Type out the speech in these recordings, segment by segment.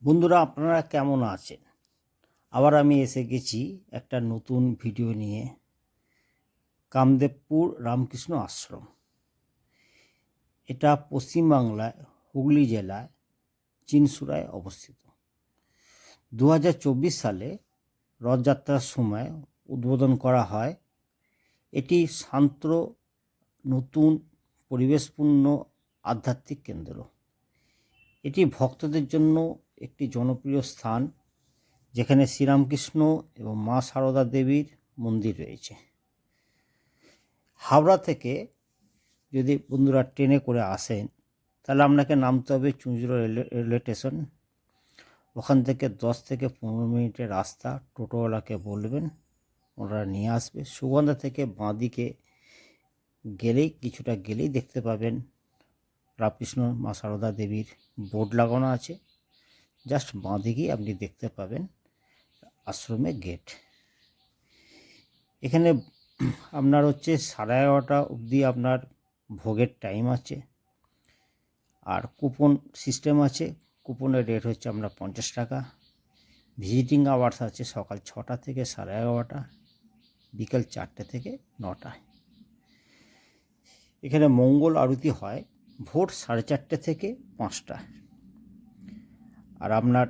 বন্ধুরা, আপনারা কেমন আছেন? আবার আমি এসে গেছি একটা নতুন ভিডিও নিয়ে। কামদেবপুর রামকৃষ্ণ আশ্রম, এটা পশ্চিমবাংলায় হুগলি জেলায় চিনসুরায় অবস্থিত। 2024 সালে রথযাত্রার সময় উদ্বোধন করা হয়। এটি শান্ত, নতুন, পরিবেশপূর্ণ আধ্যাত্মিক কেন্দ্র। এটি ভক্তদের জন্য একটি জনপ্রিয় স্থান, যেখানে শ্রীরামকৃষ্ণ এবং মা সারদা দেবীর মন্দির রয়েছে। হাওড়া থেকে যদি বন্ধুরা ট্রেনে করে আসেন, তাহলে আপনাকে নামতে হবে চুঁচুড়া রেলওয়ে স্টেশন। ওখান থেকে 10 থেকে 15 মিনিটের রাস্তা। টোটোওয়ালাকে বলবেন, ওনারা নিয়ে আসবে। সুগন্ধা থেকে বাঁদিকে গেলেই, কিছুটা গেলেই দেখতে পাবেন রামকৃষ্ণ মা সারদা দেবীর বোর্ড লাগানো আছে। জাস্ট বাঁদিকেই আপনি দেখতে পাবেন আশ্রমের গেট। এখানে আপনার 11:30 অবধি আপনার ভোগের টাইম আছে। আর কুপন সিস্টেম আছে। কুপনের রেট হচ্ছে আপনার 50 টাকা। ভিজিটিং আওয়ার্স আছে সকাল 6টা থেকে 11:30, বিকেল 4টে থেকে 9টায়। এখানে মঙ্গল আরতি হয় ভোর 4:30 থেকে 5টা। আর আপনার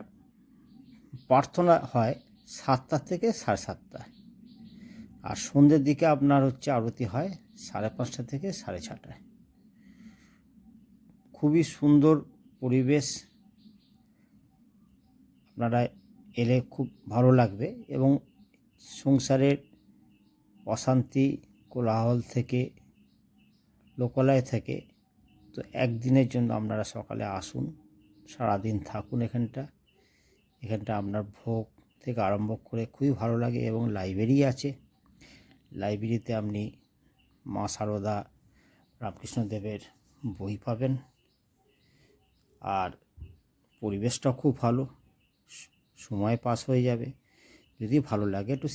প্রার্থনা হয় 7টা থেকে 7:30। আর সন্ধ্যের দিকে আপনার আরতি হয় 5:30 থেকে 6:30। খুবই সুন্দর পরিবেশ, আপনারা এলে খুব ভালো লাগবে। এবং সংসারের অশান্তি, কোলাহল থেকে, লোকালয় থেকে তো একদিনের জন্য আপনারা সকালে আসুন, সারাদিন থাকুন এখানটা আপনার ভোগ থেকে আরম্ভ করে খুবই ভালো লাগে। এবং লাইব্রেরি আছে। লাইব্রেরিতে আপনি মা সারদা, রামকৃষ্ণদেবের বই পাবেন। আর পরিবেশটা খুব ভালো, সময় পাস হয়ে যাবে। যদি ভালো লাগে একটু